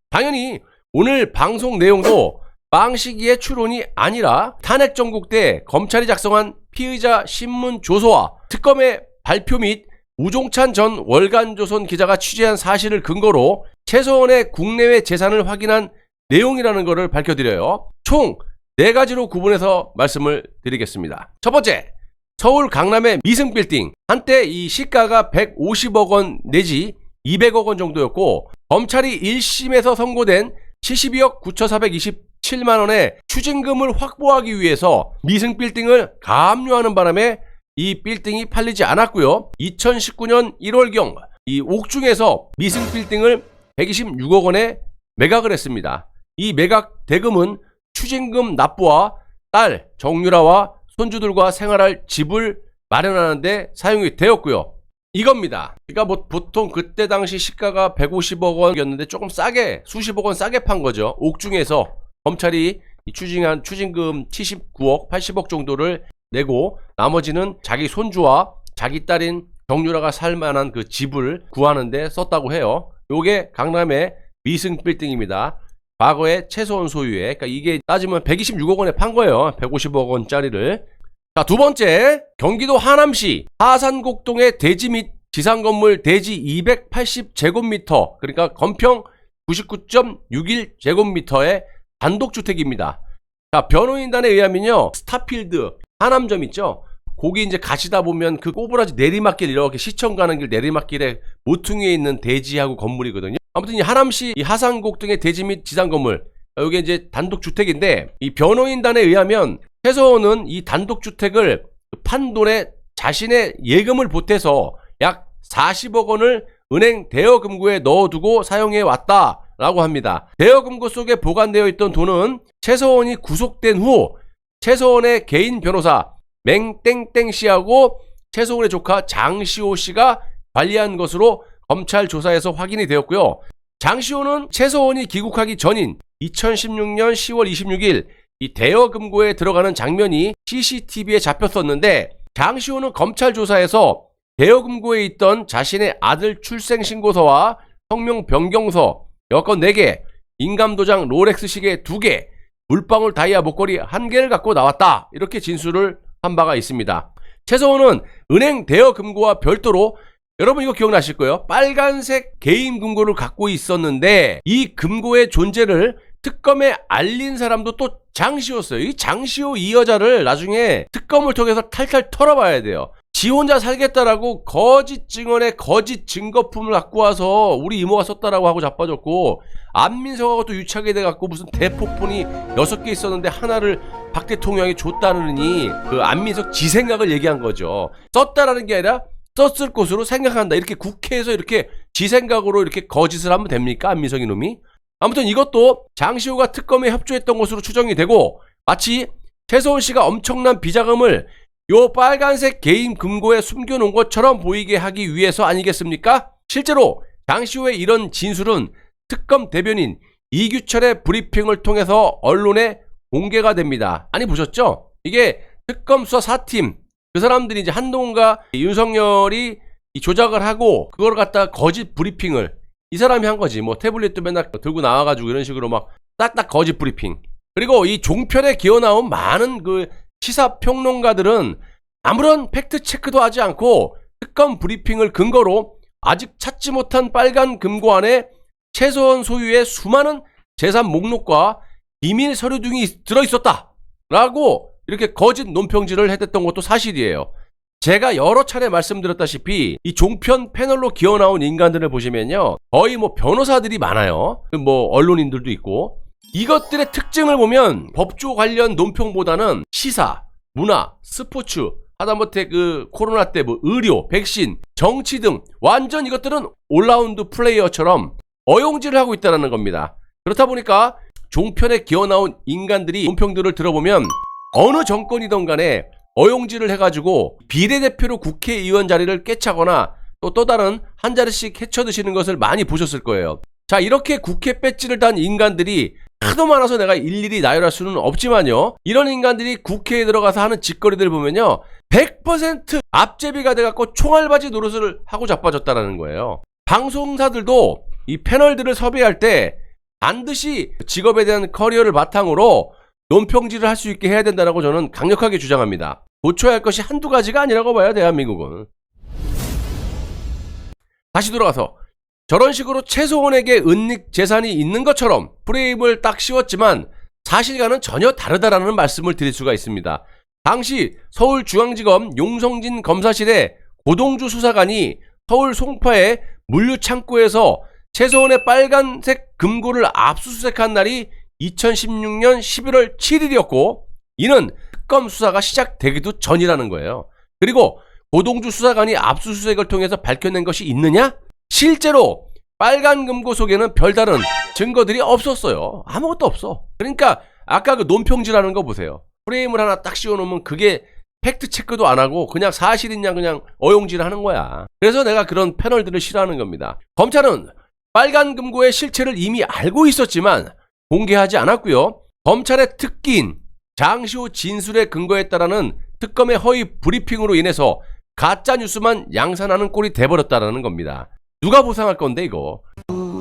당연히 오늘 방송 내용도 빵식이의 추론이 아니라 탄핵 정국 때 검찰이 작성한 피의자 신문 조서와 특검의 발표 및 우종찬 전 월간조선 기자가 취재한 사실을 근거로 최서원의 국내외 재산을 확인한 내용이라는 것을 밝혀드려요. 총 4가지로 구분해서 말씀을 드리겠습니다. 첫 번째, 서울 강남의 미승빌딩. 한때 이 시가가 150억 원 내지 200억 원 정도였고 검찰이 1심에서 선고된 72억 9,427만 원의 추징금을 확보하기 위해서 미승빌딩을 가압류하는 바람에 이 빌딩이 팔리지 않았고요. 2019년 1월경 이 옥중에서 미승빌딩을 126억 원에 매각을 했습니다. 이 매각 대금은 추징금 납부와 딸 정유라와 손주들과 생활할 집을 마련하는 데 사용이 되었고요. 이겁니다. 그러니까 뭐 보통 그때 당시 시가가 150억 원이었는데 조금 싸게, 수십억 원 싸게 판 거죠. 옥중에서 검찰이 추징한 추징금 79억, 80억 정도를 내고 나머지는 자기 손주와 자기 딸인 정유라가 살 만한 그 집을 구하는 데 썼다고 해요. 요게 강남의 미승빌딩입니다. 과거에 최서원 소유의, 그러니까 이게 따지면 126억 원에 판 거예요. 150억 원짜리를. 자, 두 번째, 경기도 하남시 하산곡동의 대지 및 지상건물 대지 280제곱미터, 그러니까 건평 99.61제곱미터의 단독주택입니다. 자, 변호인단에 의하면요, 스타필드 하남점 있죠? 거기 이제 가시다 보면 그 꼬부라지 내리막길 이렇게 시청 가는 길 내리막길에 모퉁이에 있는 대지하고 건물이거든요. 아무튼 이 하남시 이 하산곡동의 대지 및 지상 건물, 여기 이제 단독 주택인데 이 변호인단에 의하면 최서원은 이 단독 주택을 판 돈에 자신의 예금을 보태서 약 40억 원을 은행 대여금고에 넣어두고 사용해 왔다라고 합니다. 대여금고 속에 보관되어 있던 돈은 최서원이 구속된 후 최서원의 개인 변호사 맹땡땡 씨하고 최서원의 조카 장시호 씨가 관리한 것으로 검찰 조사에서 확인이 되었고요. 장시호는 최서원이 귀국하기 전인 2016년 10월 26일 이 대여금고에 들어가는 장면이 CCTV에 잡혔었는데 장시호는 검찰 조사에서 대여금고에 있던 자신의 아들 출생신고서와 성명 변경서, 여권 4개, 인감도장 롤렉스 시계 2개, 물방울 다이아 목걸이 1개를 갖고 나왔다. 이렇게 진술을 한 바가 있습니다. 최서원은 은행 대여금고와 별도로 여러분 이거 기억나실 거예요. 빨간색 개인 금고를 갖고 있었는데 이 금고의 존재를 특검에 알린 사람도 또 장시호였어요. 이 장시호 이 여자를 나중에 특검을 통해서 탈탈 털어봐야 돼요. 지 혼자 살겠다라고 거짓 증언에 거짓 증거품을 갖고 와서 우리 이모가 썼다라고 하고 자빠졌고 안민석하고 또 유착이 돼갖고 무슨 대포폰이 6개 있었는데 하나를 박 대통령이 줬다느니 그 안민석 지 생각을 얘기한 거죠. 썼다라는 게 아니라 썼을 것으로 생각한다. 이렇게 국회에서 이렇게 지 생각으로 이렇게 거짓을 하면 됩니까? 안민석 이놈이? 아무튼 이것도 장시호가 특검에 협조했던 것으로 추정이 되고 마치 최서원 씨가 엄청난 비자금을 요 빨간색 개인 금고에 숨겨놓은 것처럼 보이게 하기 위해서 아니겠습니까? 실제로 장시호의 이런 진술은 특검 대변인 이규철의 브리핑을 통해서 언론에 공개가 됩니다. 아니 보셨죠? 이게 특검 수사 4팀 그 사람들이 이제 한동훈과 윤석열이 조작을 하고 그걸 갖다가 거짓 브리핑을 이 사람이 한 거지. 뭐 태블릿도 맨날 들고 나와가지고 이런 식으로 막 딱딱 거짓 브리핑. 그리고 이 종편에 기어나온 많은 그 시사평론가들은 아무런 팩트 체크도 하지 않고 특검 브리핑을 근거로 아직 찾지 못한 빨간 금고 안에 최서원 소유의 수많은 재산 목록과 비밀 서류 등이 들어있었다 라고 이렇게 거짓 논평질을 했던 것도 사실이에요. 제가 여러 차례 말씀드렸다시피 이 종편 패널로 기어나온 인간들을 보시면요 거의 뭐 변호사들이 많아요. 뭐 언론인들도 있고 이것들의 특징을 보면 법조 관련 논평보다는 시사, 문화, 스포츠, 하다못해 그 코로나 때 뭐 의료, 백신, 정치 등 완전 이것들은 올라운드 플레이어처럼 어용질을 하고 있다는 겁니다. 그렇다 보니까 종편에 기어나온 인간들이 논평들을 들어보면 어느 정권이든 간에 어용질을 해가지고 비례대표로 국회의원 자리를 꿰차거나 또 다른 한 자리씩 헤쳐드시는 것을 많이 보셨을 거예요. 자, 이렇게 국회 배지를 단 인간들이 하도 많아서 내가 일일이 나열할 수는 없지만요. 이런 인간들이 국회에 들어가서 하는 짓거리들 보면요. 100% 앞제비가 돼갖고 총알바지 노릇을 하고 자빠졌다는 거예요. 방송사들도 이 패널들을 섭외할 때 반드시 직업에 대한 커리어를 바탕으로 논평질을 할 수 있게 해야 된다고 저는 강력하게 주장합니다. 고쳐야 할 것이 한두 가지가 아니라고 봐요, 대한민국은. 다시 돌아가서 저런 식으로 최소원에게 은닉 재산이 있는 것처럼 프레임을 딱 씌웠지만 사실과는 전혀 다르다라는 말씀을 드릴 수가 있습니다. 당시 서울중앙지검 용성진 검사실의 고동주 수사관이 서울 송파의 물류창고에서 최소원의 빨간색 금고를 압수수색한 날이 2016년 11월 7일이었고 이는 특검 수사가 시작되기도 전이라는 거예요. 그리고 고동주 수사관이 압수수색을 통해서 밝혀낸 것이 있느냐? 실제로 빨간 금고 속에는 별다른 증거들이 없었어요. 아무것도 없어. 그러니까 아까 그 논평질하는 거 보세요. 프레임을 하나 딱 씌워놓으면 그게 팩트 체크도 안 하고 그냥 사실이냐 그냥 어용질하는 거야. 그래서 내가 그런 패널들을 싫어하는 겁니다. 검찰은 빨간 금고의 실체를 이미 알고 있었지만 공개하지 않았고요. 검찰의 특기인 장시호 진술의 근거했다라는 특검의 허위 브리핑으로 인해서 가짜 뉴스만 양산하는 꼴이 돼버렸다라는 겁니다. 누가 보상할 건데 이거?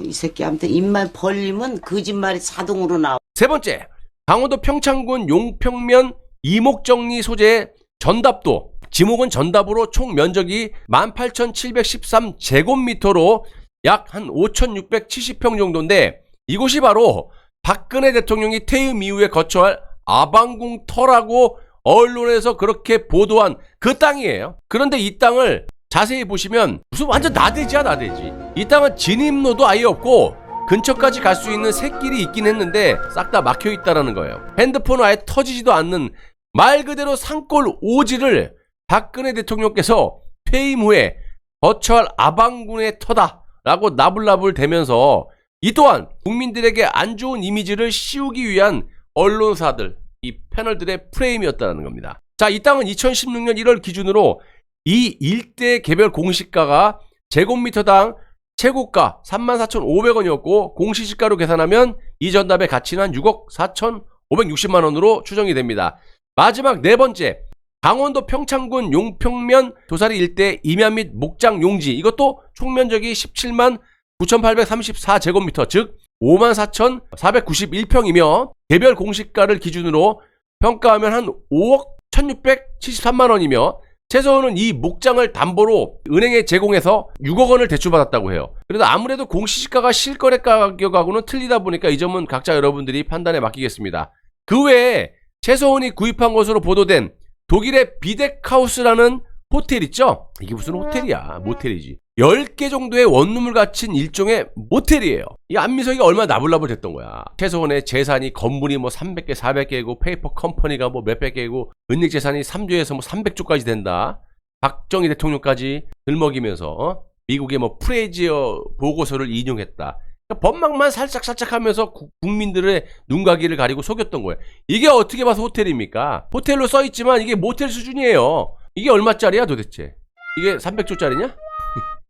이 새끼 아무튼 입만 벌리면 거짓말이 자동으로 나와. 세 번째, 강원도 평창군 용평면 이목정리 소재의 전답도, 지목은 전답으로 총 면적이 18,713제곱미터로 약 한 5,670평 정도인데 이곳이 바로 박근혜 대통령이 퇴임 이후에 거처할 아방궁 터라고 언론에서 그렇게 보도한 그 땅이에요. 그런데 이 땅을 자세히 보시면 무슨 완전 나대지야 나대지. 이 땅은 진입로도 아예 없고 근처까지 갈 수 있는 샛길이 있긴 했는데 싹 다 막혀 있다라는 거예요. 핸드폰은 아예 터지지도 않는 말 그대로 산골 오지를 박근혜 대통령께서 퇴임 후에 거처할 아방궁의 터다라고 나불나불 대면서 이 또한 국민들에게 안 좋은 이미지를 씌우기 위한 언론사들, 이 패널들의 프레임이었다는 겁니다. 자, 이 땅은 2016년 1월 기준으로 이 일대 개별 공시가가 제곱미터당 최고가 34,500원이었고 공시지가로 계산하면 이 전답의 가치는 6억 4,560만원으로 추정이 됩니다. 마지막 네 번째, 강원도 평창군 용평면 도사리 일대 임야 및 목장 용지, 이것도 총면적이 17만 9,834제곱미터, 즉 54,491평이며 개별 공시가를 기준으로 평가하면 한 5억 1,673만원이며 최소원은 이 목장을 담보로 은행에 제공해서 6억 원을 대출받았다고 해요. 그래도 아무래도 공시지가가 실거래 가격하고는 틀리다 보니까 이 점은 각자 여러분들이 판단에 맡기겠습니다. 그 외에 최소원이 구입한 것으로 보도된 독일의 비덱하우스라는 호텔 있죠? 이게 무슨 호텔이야, 모텔이지. 10개 정도의 원룸을 갖춘 일종의 모텔이에요. 이 안민석이가 얼마나 나불나불 됐던 거야. 최소원의 재산이 건물이 뭐 300개, 400개고 페이퍼 컴퍼니가 뭐 몇백 개고 은닉 재산이 3조에서 뭐 300조까지 된다. 박정희 대통령까지 들먹이면서 미국의 뭐 프레지어 보고서를 인용했다. 그러니까 법망만 살짝살짝 하면서 국민들의 눈가기를 가리고 속였던 거예요. 이게 어떻게 봐서 호텔입니까? 호텔로 써있지만 이게 모텔 수준이에요. 이게 얼마짜리야 도대체? 이게 300조짜리냐?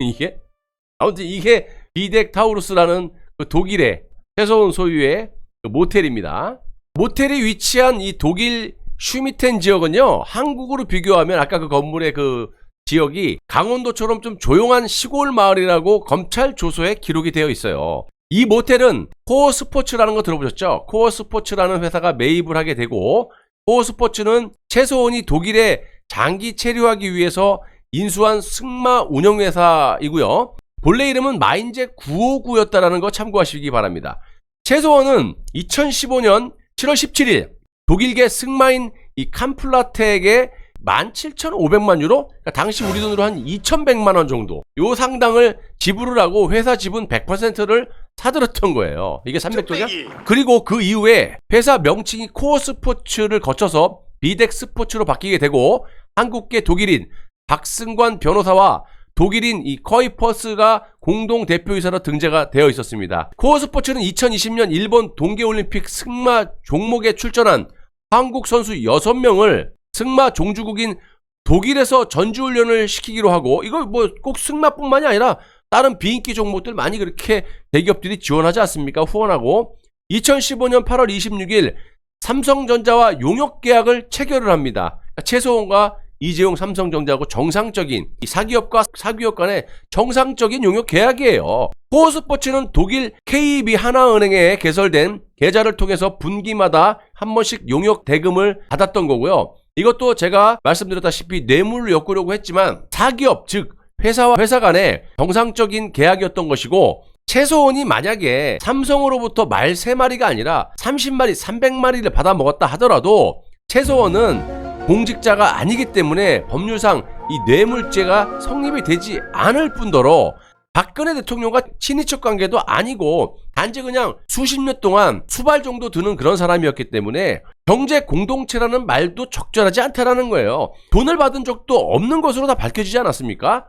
이게? 아무튼 이게 비덱타우루스라는 그 독일의 최소원 소유의 그 모텔입니다. 모텔이 위치한 이 독일 슈미텐 지역은요, 한국으로 비교하면 아까 그 건물의 그 지역이 강원도처럼 좀 조용한 시골 마을이라고 검찰 조서에 기록이 되어 있어요. 이 모텔은 코어 스포츠라는 거 들어보셨죠? 코어 스포츠라는 회사가 매입을 하게 되고, 코어 스포츠는 최소원이 독일에 장기 체류하기 위해서 인수한 승마 운영회사이고요. 본래 이름은 마인제 959였다라는 거 참고하시기 바랍니다. 최소원은 2015년 7월 17일 독일계 승마인 이 캄플라텍에 17,500만 유로? 그러니까 당시 우리 돈으로 한 2,100만 원 정도 요 상당을 지불을 하고 회사 지분 100%를 사들였던 거예요. 이게 300조냐? 그리고 그 이후에 회사 명칭이 코어 스포츠를 거쳐서 비덱 스포츠로 바뀌게 되고 한국계 독일인 박승관 변호사와 독일인 이 커이퍼스가 공동 대표이사로 등재가 되어 있었습니다. 코어 스포츠는 2020년 일본 동계올림픽 승마 종목에 출전한 한국 선수 6명을 승마 종주국인 독일에서 전지훈련을 시키기로 하고, 이거 뭐 꼭 승마뿐만이 아니라 다른 비인기 종목들 많이 그렇게 대기업들이 지원하지 않습니까? 후원하고 2015년 8월 26일 삼성전자와 용역 계약을 체결을 합니다. 최소원과 이재용 삼성전자하고 정상적인 이 사기업과 사기업 간의 정상적인 용역 계약이에요. 코어스포츠는 독일 KB 하나은행에 개설된 계좌를 통해서 분기마다 한 번씩 용역 대금을 받았던 거고요. 이것도 제가 말씀드렸다시피 뇌물을 엮으려고 했지만 사기업 즉 회사와 회사 간의 정상적인 계약이었던 것이고, 최소원이 만약에 삼성으로부터 말 3마리가 아니라 30마리, 300마리를 받아 먹었다 하더라도 최소원은 공직자가 아니기 때문에 법률상 이 뇌물죄가 성립이 되지 않을 뿐더러 박근혜 대통령과 친인척 관계도 아니고 단지 그냥 수십 년 동안 수발 정도 드는 그런 사람이었기 때문에 경제 공동체라는 말도 적절하지 않다라는 거예요. 돈을 받은 적도 없는 것으로 다 밝혀지지 않았습니까?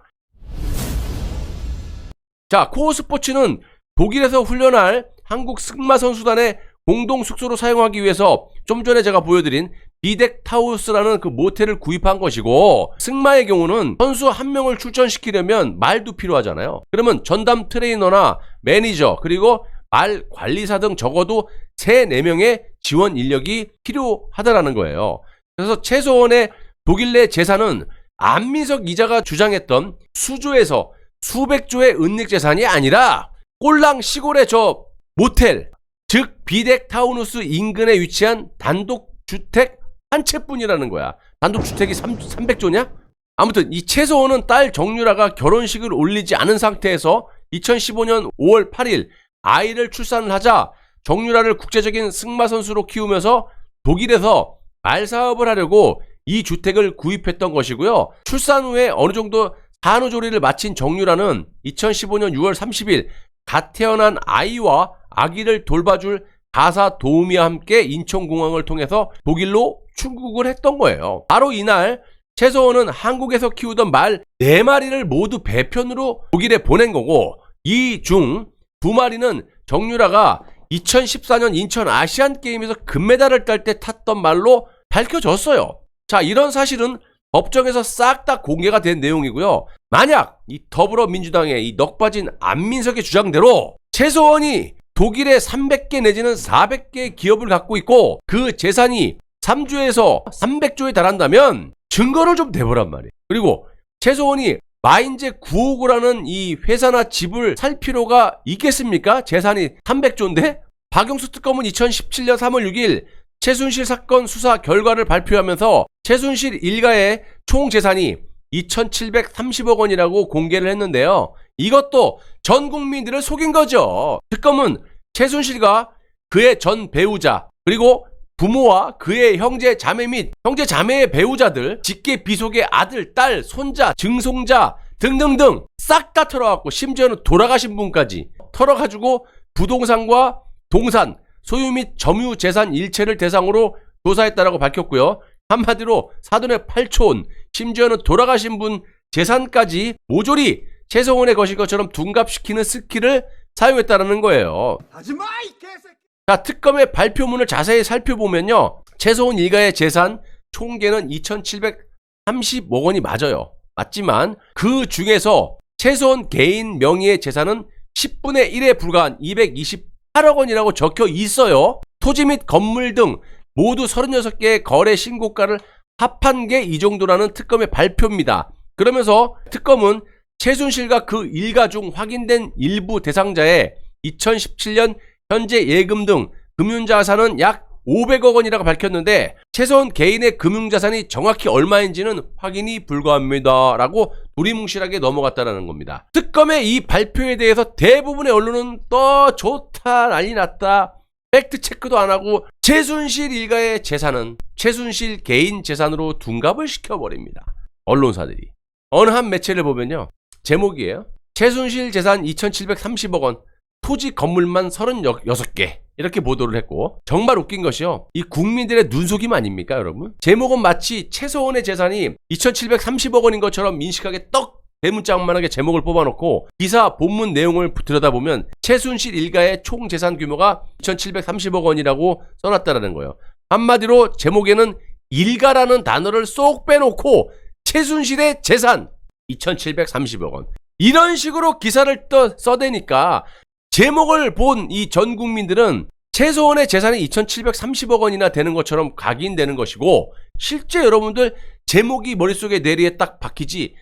자, 코어스포츠는 독일에서 훈련할 한국 승마 선수단의 공동 숙소로 사용하기 위해서 좀 전에 제가 보여드린 비덱타우스라는 그 모텔을 구입한 것이고, 승마의 경우는 선수 한 명을 출전시키려면 말도 필요하잖아요. 그러면 전담 트레이너나 매니저 그리고 말 관리사 등 적어도 3-4명의 지원 인력이 필요하다라는 거예요. 그래서 최소원의 독일 내 재산은 안민석 이자가 주장했던 수조에서 수백조의 은닉 재산이 아니라 꼴랑 시골의 저 모텔, 즉 비덱타우누스 인근에 위치한 단독주택 한 채뿐이라는 거야. 단독주택이 300조냐? 아무튼 이 최소원은 딸 정유라가 결혼식을 올리지 않은 상태에서 2015년 5월 8일 아이를 출산을 하자 정유라를 국제적인 승마 선수로 키우면서 독일에서 말사업을 하려고 이 주택을 구입했던 것이고요. 출산 후에 어느 정도 산후조리를 마친 정유라는 2015년 6월 30일 갓 태어난 아이와 아기를 돌봐줄 가사 도우미와 함께 인천공항을 통해서 독일로 출국을 했던 거예요. 바로 이날 최소원은 한국에서 키우던 말 4마리를 모두 배편으로 독일에 보낸 거고, 이 중 2마리는 정유라가 2014년 인천 아시안게임에서 금메달을 딸 때 탔던 말로 밝혀졌어요. 자, 이런 사실은 법정에서 싹 다 공개가 된 내용이고요. 만약 이 더불어민주당의 이 넉빠진 안민석의 주장대로 최소원이 독일에 300개 내지는 400개의 기업을 갖고 있고 그 재산이 3조에서 300조에 달한다면 증거를 좀 대보란 말이에요. 그리고 최소원이 마인제 959라는 이 회사나 집을 살 필요가 있겠습니까? 재산이 300조인데? 박영수 특검은 2017년 3월 6일 최순실 사건 수사 결과를 발표하면서 최순실 일가의 총 재산이 2,730억 원이라고 공개를 했는데요. 이것도 전 국민들을 속인 거죠. 특검은 최순실과 그의 전 배우자 그리고 부모와 그의 형제 자매 및 형제 자매의 배우자들, 직계 비속의 아들, 딸, 손자, 증손자 등등등 싹 다 털어갖고 심지어는 돌아가신 분까지 털어가지고 부동산과 동산, 소유 및 점유 재산 일체를 대상으로 조사했다라고 밝혔고요. 한마디로 사돈의 8촌, 심지어는 돌아가신 분 재산까지 모조리 최소원의 것인 것처럼 둔갑시키는 스킬을 사용했다는 거예요. 하지마 이 개새끼. 자, 특검의 발표문을 자세히 살펴보면요, 최소원 일가의 재산 총계는 2,730억 원이 맞아요. 맞지만 그 중에서 최소원 개인 명의의 재산은 10분의 1에 불과한 228억 원이라고 적혀 있어요. 토지 및 건물 등 모두 36개의 거래 신고가를 합한 게 이 정도라는 특검의 발표입니다. 그러면서 특검은 최순실과 그 일가 중 확인된 일부 대상자의 2017년 현재 예금 등 금융자산은 약 500억 원이라고 밝혔는데 최소원 개인의 금융자산이 정확히 얼마인지는 확인이 불가합니다 라고 두리뭉실하게 넘어갔다는 겁니다. 특검의 이 발표에 대해서 대부분의 언론은 또 좋다 난리 났다 팩트체크도 안 하고 최순실 일가의 재산은 최순실 개인 재산으로 둔갑을 시켜버립니다. 언론사들이. 어느 한 매체를 보면요, 제목이에요. 최순실 재산 2,730억 원, 토지 건물만 36개 이렇게 보도를 했고, 정말 웃긴 것이요, 이 국민들의 눈속임 아닙니까 여러분? 제목은 마치 최소원의 재산이 2,730억 원인 것처럼 인식하게 떡 대문짝만하게 제목을 뽑아놓고 기사 본문 내용을 들여다보면 최순실 일가의 총 재산 규모가 2,730억 원이라고 써놨다는 거예요. 한마디로 제목에는 일가라는 단어를 쏙 빼놓고 최순실의 재산 2,730억 원 이런 식으로 기사를 써대니까 제목을 본 이 전 국민들은 최소원의 재산이 2,730억 원이나 되는 것처럼 각인되는 것이고, 실제 여러분들 제목이 머릿속에 내리에 딱 박히지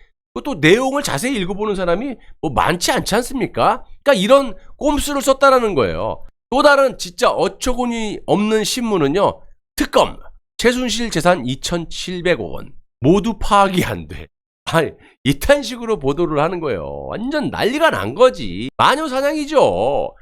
또 내용을 자세히 읽어보는 사람이 뭐 많지 않지 않습니까? 그러니까 이런 꼼수를 썼다라는 거예요. 또 다른 진짜 어처구니 없는 신문은요. 특검 최순실 재산 2,700억 원 모두 파악이 안 돼. 아니 이딴 식으로 보도를 하는 거예요. 완전 난리가 난 거지. 마녀 사냥이죠.